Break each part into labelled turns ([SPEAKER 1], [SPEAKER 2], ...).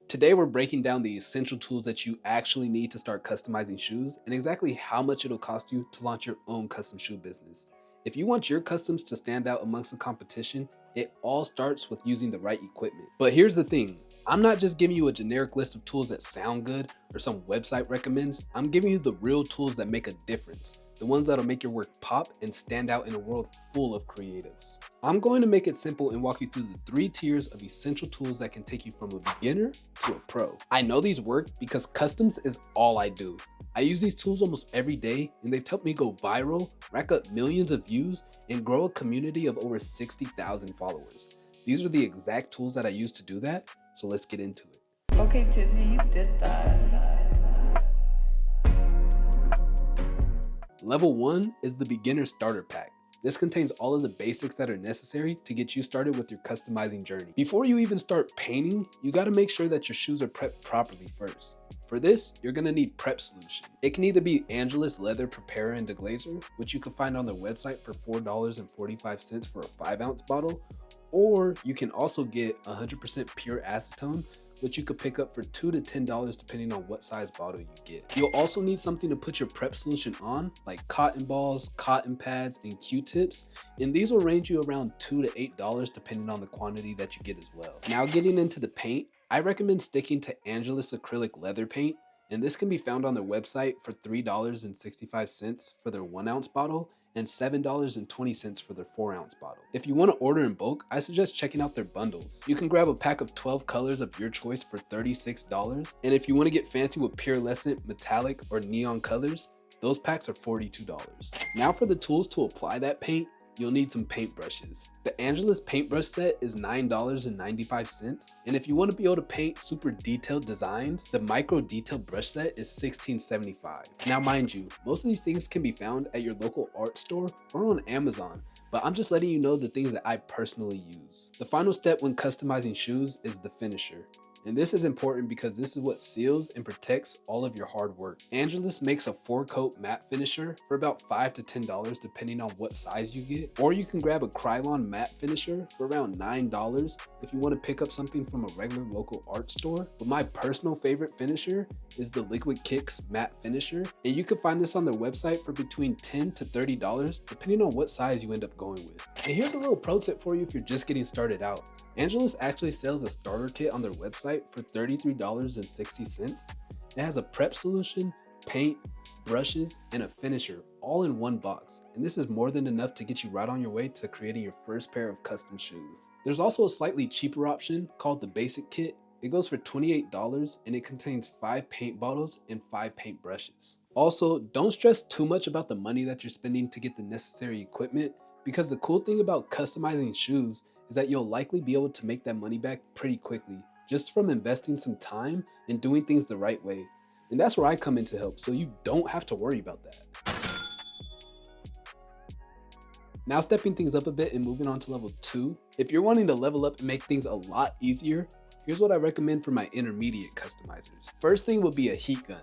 [SPEAKER 1] Today we're breaking down the essential tools that you actually need to start customizing shoes and exactly how much it'll cost you to launch your own custom shoe business. If you want your customs to stand out amongst the competition, it all starts with using the right equipment. But here's the thing, I'm not just giving you a generic list of tools that sound good or some website recommends. I'm giving you the real tools that make a difference, the ones that'll make your work pop and stand out in a world full of creatives. I'm going to make it simple and walk you through the 3 tiers of essential tools that can take you from a beginner to a pro. I know these work because customs is all I do. I use these tools almost every day and they've helped me go viral, rack up millions of views, and grow a community of over 60,000 followers. These are the exact tools that I use to do that, so let's get into it.
[SPEAKER 2] Okay, Tizzy, you did that.
[SPEAKER 1] Level 1 is the beginner starter pack. This contains all of the basics that are necessary to get you started with your customizing journey. Before you even start painting, you gotta make sure that your shoes are prepped properly first. For this, you're gonna need prep solution. It can either be Angelus Leather Preparer and Deglazer, which you can find on their website for $4.45 for a 5-ounce bottle, or you can also get 100% pure acetone, which you could pick up for $2 to $10 depending on what size bottle you get. You'll also need something to put your prep solution on, like cotton balls, cotton pads, and Q-tips, and these will range you around $2 to $8 depending on the quantity that you get as well. Now getting into the paint, I recommend sticking to Angelus acrylic leather paint, and this can be found on their website for $3.65 for their 1-ounce bottle and $7.20 for their 4-ounce bottle. If you want to order in bulk, I suggest checking out their bundles. You can grab a pack of 12 colors of your choice for $36, and if you want to get fancy with pearlescent, metallic, or neon colors, those packs are $42. Now for the tools to apply that paint, you'll need some paintbrushes. The Angelus paintbrush set is $9.95, and if you want to be able to paint super detailed designs, the micro detail brush set is $16.75. Now mind you, most of these things can be found at your local art store or on Amazon, but I'm just letting you know the things that I personally use. The final step when customizing shoes is the finisher. And this is important because this is what seals and protects all of your hard work. Angelus makes a 4-coat matte finisher for about $5 to $10 depending on what size you get. Or you can grab a Krylon matte finisher for around $9 if you want to pick up something from a regular local art store. But my personal favorite finisher is the Liquid Kicks matte finisher. And you can find this on their website for between $10 to $30 depending on what size you end up going with. And here's a little pro tip for you if you're just getting started out. Angelus actually sells a starter kit on their website for $33.60. It has a prep solution, paint, brushes, and a finisher all in one box. And this is more than enough to get you right on your way to creating your first pair of custom shoes. There's also a slightly cheaper option called the Basic Kit. It goes for $28 and it contains 5 paint bottles and 5 paint brushes. Also, don't stress too much about the money that you're spending to get the necessary equipment, because the cool thing about customizing shoes is that you'll likely be able to make that money back pretty quickly, just from investing some time and doing things the right way. And that's where I come in to help, so you don't have to worry about that. Now stepping things up a bit and moving on to level 2. If you're wanting to level up and make things a lot easier, here's what I recommend for my intermediate customizers. First thing will be a heat gun.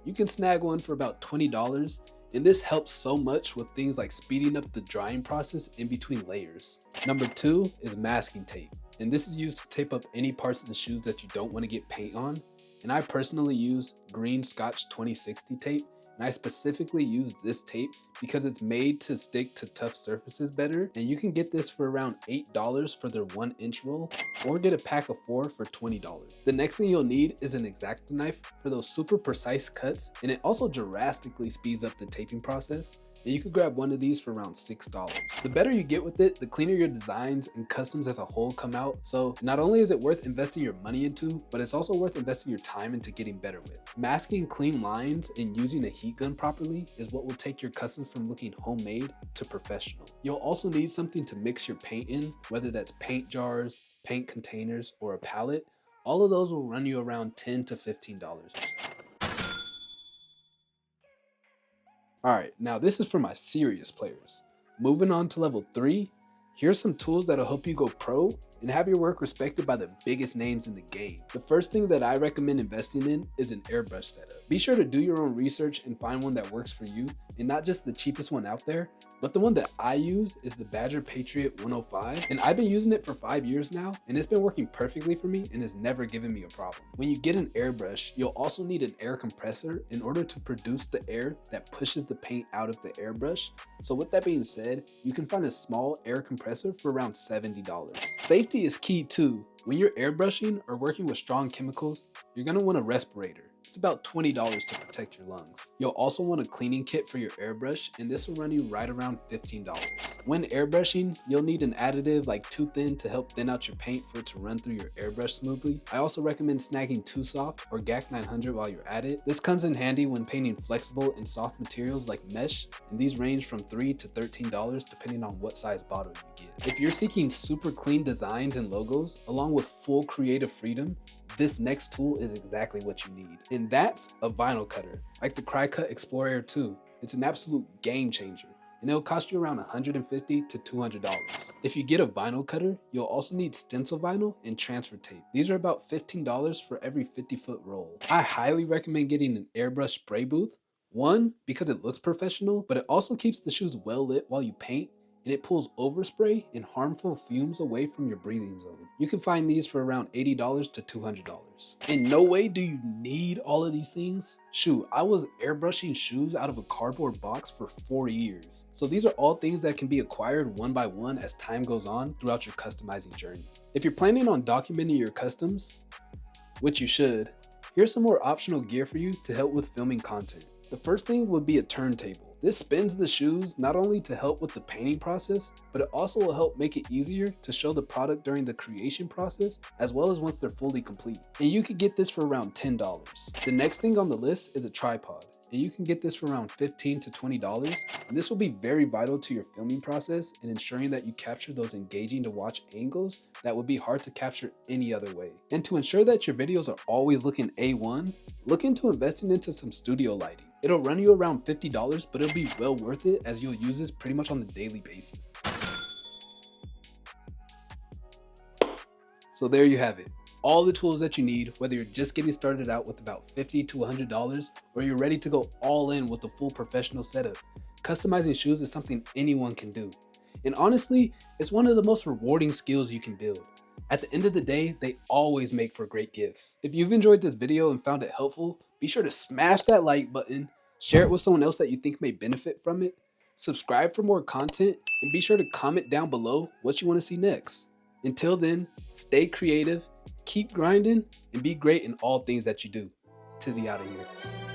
[SPEAKER 1] You can snag one for about $20, and this helps so much with things like speeding up the drying process in between layers. Number 2 is masking tape, and this is used to tape up any parts of the shoes that you don't want to get paint on. And I personally use green Scotch 2060 tape, and I specifically use this tape because it's made to stick to tough surfaces better, and you can get this for around $8 for their 1-inch roll, or get a pack of 4 for $20. The next thing you'll need is an X-Acto knife for those super precise cuts, and it also drastically speeds up the taping process, and you could grab one of these for around $6. The better you get with it, the cleaner your designs and customs as a whole come out, so not only is it worth investing your money into, but it's also worth investing your time into getting better with. Masking clean lines and using a heat gun properly is what will take your customs from looking homemade to professional. You'll also need something to mix your paint in, whether that's paint jars, paint containers, or a palette. All of those will run you around $10 to $15 or so. Alright, now this is for my serious players. Moving on to level 3, here's some tools that'll help you go pro and have your work respected by the biggest names in the game. The first thing that I recommend investing in is an airbrush setup. Be sure to do your own research and find one that works for you, and not just the cheapest one out there, But the one that I use is the Badger Patriot 105, and I've been using it for 5 years now, and it's been working perfectly for me and has never given me a problem. When you get an airbrush, you'll also need an air compressor in order to produce the air that pushes the paint out of the airbrush. So with that being said, you can find a small air compressor for around $70. Safety is key too. When you're airbrushing or working with strong chemicals, you're gonna want a respirator. It's about $20 to protect your lungs. You'll also want a cleaning kit for your airbrush, and this will run you right around $15. When airbrushing, you'll need an additive like Too Thin to help thin out your paint for it to run through your airbrush smoothly. I also recommend snagging Too Soft or GAC 900 while you're at it. This comes in handy when painting flexible and soft materials like mesh, and these range from $3 to $13 depending on what size bottle you get. If you're seeking super clean designs and logos along with full creative freedom, this next tool is exactly what you need. And that's a vinyl cutter, like the Crycut Explorer Air 2. It's an absolute game changer, and it'll cost you around $150 to $200. If you get a vinyl cutter, you'll also need stencil vinyl and transfer tape. These are about $15 for every 50-foot roll. I highly recommend getting an airbrush spray booth. One, because it looks professional, but it also keeps the shoes well lit while you paint, and it pulls overspray and harmful fumes away from your breathing zone. You can find these for around $80 to $200. In no way do you need all of these things. Shoot, I was airbrushing shoes out of a cardboard box for 4 years. So these are all things that can be acquired one by one as time goes on throughout your customizing journey. If you're planning on documenting your customs, which you should, here's some more optional gear for you to help with filming content. The first thing would be a turntable. This spins the shoes not only to help with the painting process, but it also will help make it easier to show the product during the creation process, as well as once they're fully complete. And you can get this for around $10. The next thing on the list is a tripod, and you can get this for around $15 to $20, and this will be very vital to your filming process and ensuring that you capture those engaging to watch angles that would be hard to capture any other way. And to ensure that your videos are always looking A1, look into investing into some studio lighting. It'll run you around $50, but it'll be well worth it as you'll use this pretty much on a daily basis. So there you have it. All the tools that you need, whether you're just getting started out with about $50 to $100, or you're ready to go all in with a full professional setup. Customizing shoes is something anyone can do. And honestly, it's one of the most rewarding skills you can build. At the end of the day, they always make for great gifts. If you've enjoyed this video and found it helpful, be sure to smash that like button, share it with someone else that you think may benefit from it, subscribe for more content, and be sure to comment down below what you want to see next. Until then, stay creative, keep grinding, and be great in all things that you do. Tizzy out of here.